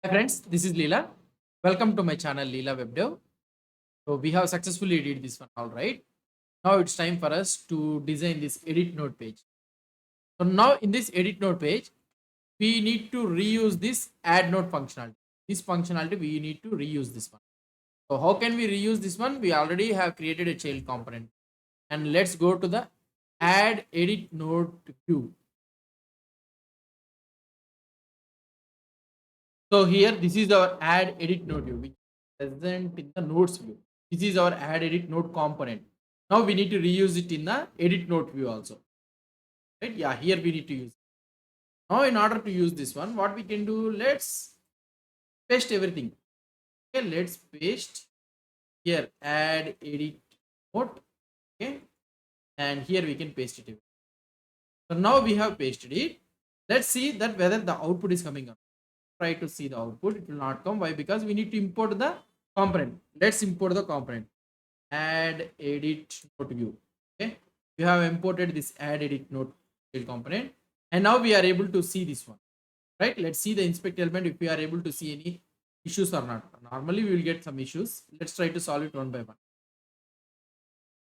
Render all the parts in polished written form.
Hi friends, this is Leela. Welcome to my channel Leela WebDev. So we have successfully did this one all right. Now it's time for us to design this edit node page. So now in this edit node page, we need to reuse this add node functionality. This functionality we need to reuse this one. So how can we reuse this one? We already have created a child component. And let's go to the add edit node view. So here, this is our add edit node view, which is present in the nodes view. This is our add edit node component. Now we need to reuse it in the edit node view also. Right? Yeah, here we need to use. Now, in order to use this one, what we can do, let's paste everything. Okay, let's paste here add edit node. Okay, and here we can paste it. So now we have pasted it. Let's see that whether the output is coming up. Try to see the output. It will not come. Why? Because we need to import the component. Let's import the component. Add edit node view. Okay, you have imported this add edit node component, and now we are able to see this one. Right? Let's see the inspect element if we are able to see any issues or not. Normally, we will get some issues. Let's try to solve it one by one.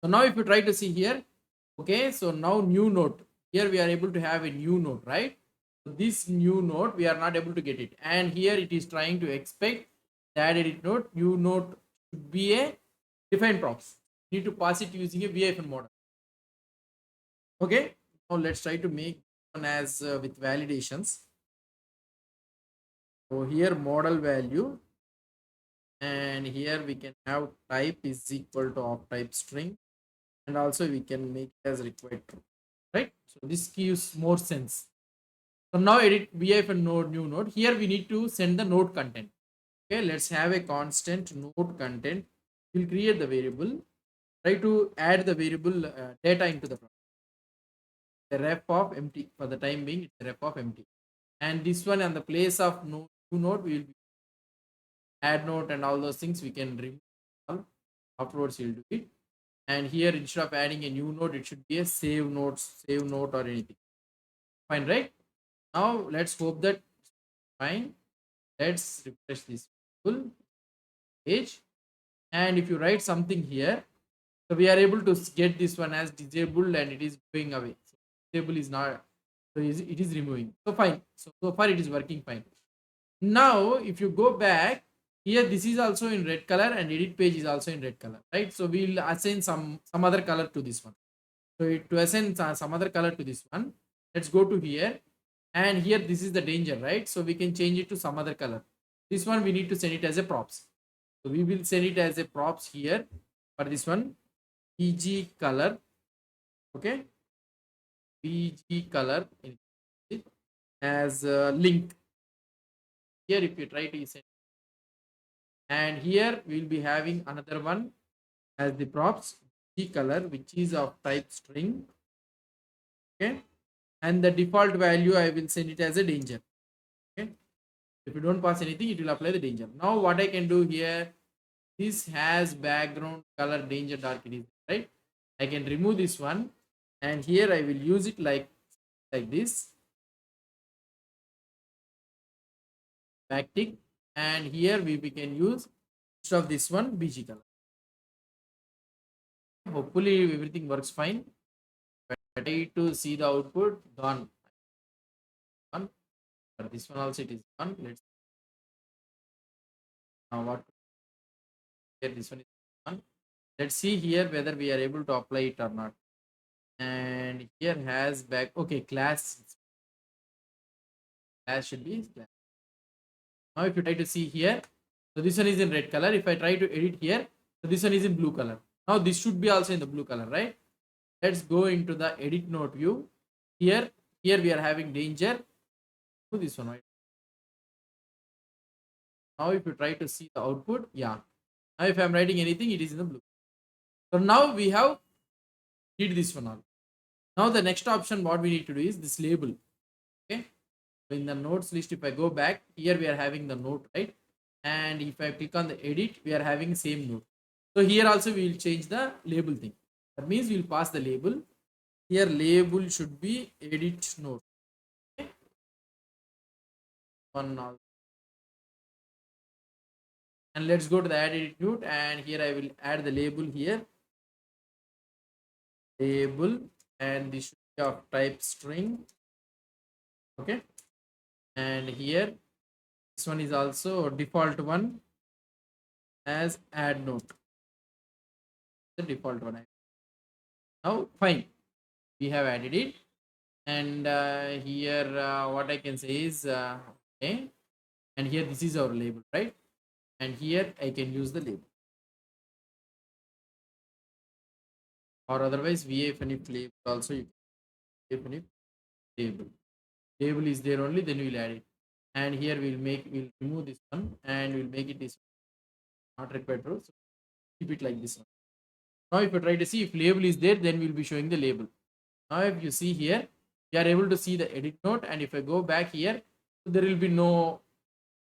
So now, if you try to see here, okay, so now new node. Here we are able to have a new node, right? So this new node we are not able to get it, and here it is trying to expect that edit node new node should be a defined props. You need to pass it using a VIF model. Okay, now let's try to make one as with validations. So here model value, and here we can have type is equal to of type string, and also we can make it as required true, right? So this gives more sense. So now edit VIF and node new node. Here we need to send the node content. Okay, let's have a constant node content. We'll create the variable. Try to add the variable data into the project. The ref of empty for the time being. It's a ref of empty. And this one on the place of node new node we will be add node and all those things we can remove. All. Afterwards we'll do it. And here instead of adding a new node, it should be a save note or anything. Fine, right? Now let's hope that fine. Let's refresh this full page, and if you write something here, so we are able to get this one as disabled and it is going away. So disable is not, so it is removing. So fine. So far it is working fine. Now if you go back here, this is also in red color and edit page is also in red color, right? So we'll assign some other color to this one. So to assign some other color to this one, let's go to here, and here this is the danger, right? So we can change it to some other color. This one we need to send it as a props. So we will send it as a props here for this one. PG color, okay, PG color as a link. Here if you try to send, and here we will be having another one as the props PG color, which is of type string, okay, and the default value I will send it as a danger. Okay, if you don't pass anything, it will apply the danger. Now what I can do here, this has background color danger dark, it is right. I can remove this one, and here I will use it like this backtick, and here we can use instead of this one BG color. Hopefully everything works fine. Try to see the output. Gone. For this one also it is gone. Let's now what here, this one is gone. Let's see here whether we are able to apply it or not. And here has back, okay, class should be class. Now if you try to see here, so this one is in red color. If I try to edit here, so this one is in blue color. Now this should be also in the blue color, right? Let's go into the edit node view. Here we are having danger. Do this one, right? Now if you try to see the output, yeah. Now if I'm writing anything, it is in the blue. So now we have did this one all. Now the next option what we need to do is this label. Okay. So in the notes list, if I go back, here we are having the note, right? And if I click on the edit, we are having same note. So here also we will change the label thing. That means we will pass the label. Here label should be edit note. Okay. One And let's go to the add edit node, and here I will add the label here, label, and this should be of type string. Okay, and here this one is also default one as add node, the default one. Now fine, we have added it, and here what I can say is okay, and here this is our label, right? And here I can use the label, or otherwise vf label also. You can vf label, label is there only, then we'll add it. And here we'll remove this one, and we'll make it this not required row, so keep it like this one. Now if you try to see if label is there, then we'll be showing the label. Now if you see here, you are able to see the edit note, and if I go back here, there will be no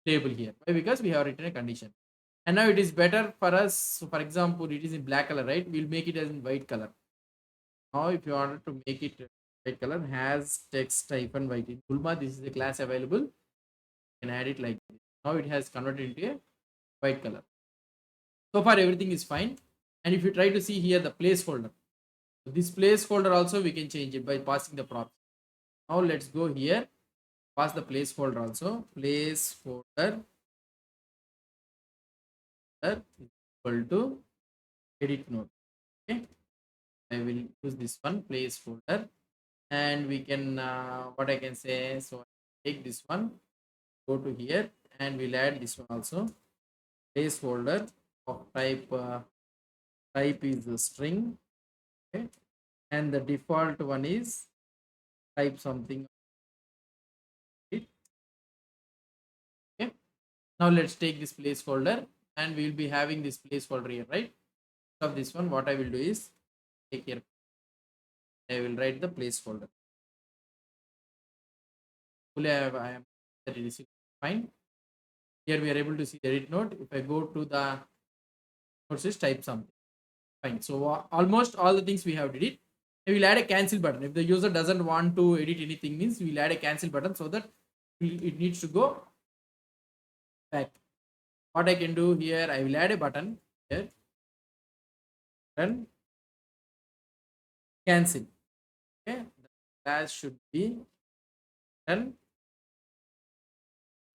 label here. Why? Because we have written a condition. And now it is better for us. So for example, it is in black color, right? We'll make it as in white color. Now if you wanted to make it white color, has text hyphen white in Bulma, this is the class available. You can add it like this. Now it has converted into a white color. So far everything is fine. And if you try to see here the placeholder, this placeholder also we can change it by passing the props. Now let's go here, pass the placeholder also. Placeholder is equal to edit node. Okay, I will use this one, placeholder, and we can what I can say. So take this one, go to here, and we'll add this one also. Placeholder of type is a string. Okay, and the default one is type something. Okay, now let's take this placeholder, and we'll be having this placeholder here, right? Of this one, what I will do is take here, I will write the placeholder. I am that it is fine. Here we are able to see the edit node. If I go to the notes, type something. Fine. So almost all the things we have did it. We will add a cancel button. If the user doesn't want to edit anything, means we'll add a cancel button so that it needs to go back. What I can do here, I will add a button here. Then cancel. Okay, the class should be done,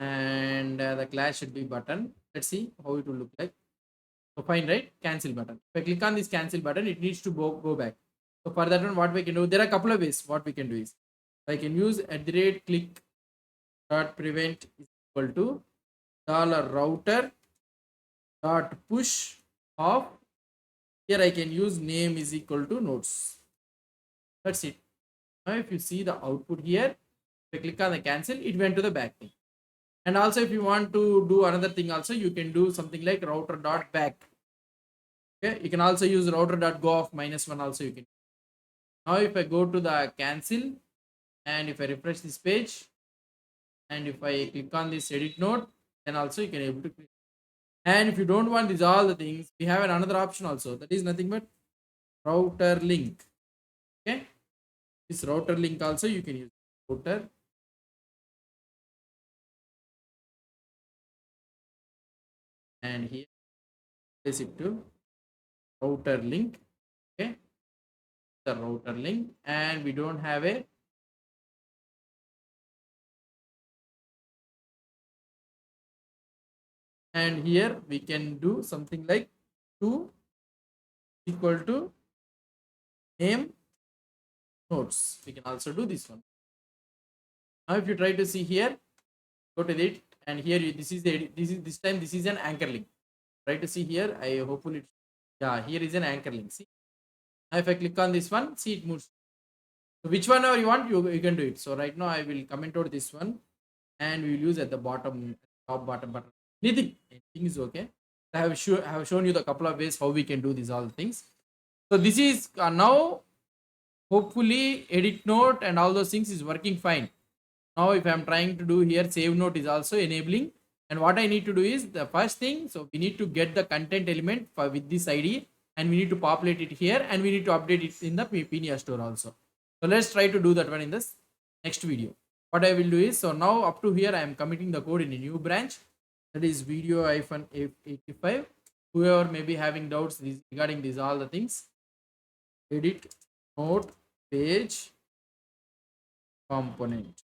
and the class should be button. Let's see how it will look like. So fine, right? Cancel button. If I click on this cancel button, it needs to go back. So for that one, what we can do, there are a couple of ways. What we can do is I can use @click dot prevent is equal to $router dot push of, here I can use name is equal to notes. That's it. Now if you see the output here, if I click on the cancel, it went to the back thing. And also if you want to do another thing also, you can do something like router dot back. Okay, you can also use router dot go off -1 also you can. Now if I go to the cancel, and if I refresh this page, and if I click on this edit node, then also you can able to click. And if you don't want these all the things, we have another option also, that is nothing but router link. Okay, this router link also you can use. Router, and here place it to router link. Okay, the router link, and we don't have a, and here we can do something like to equal to name notes. We can also do this one. Now if you try to see here, go to it, and here this is this time this is an anchor link. Try to see here, I hopefully, yeah, here is an anchor link. See, now if I click on this one, see it moves. So which one you want, you can do it. So right now I will comment out this one, and we will use at the bottom, top bottom button. Anything is okay. I have shown you the couple of ways how we can do these all things. So this is now hopefully edit note and all those things is working fine. Now if I'm trying to do here, save note is also enabling, and what I need to do is the first thing, so we need to get the content element with this ID, and we need to populate it here, and we need to update it in the PNG store also. So let's try to do that one in this next video. What I will do is, so now up to here I am committing the code in a new branch. that is video F85. Whoever may be having doubts regarding these all the things, edit node page component.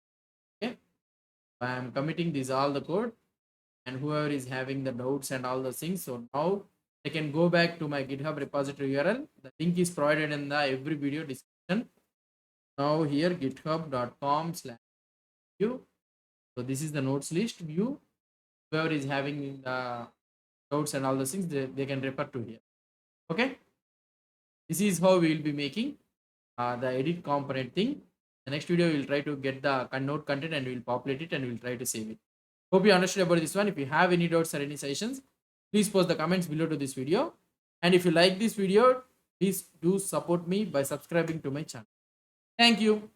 Okay, I am committing these all the code, and whoever is having the doubts and all those things, so now they can go back to my GitHub repository URL. The link is provided in the every video description. Now here github.com/view. So this is the notes list view. Whoever is having the doubts and all those things, they can refer to here. Okay, this is how we will be making the edit component thing. The next video we will try to get the node content and we will populate it and we will try to save it. Hope you understood about this one. If you have any doubts or any suggestions, please post the comments below to this video. And if you like this video, please do support me by subscribing to my channel. Thank you.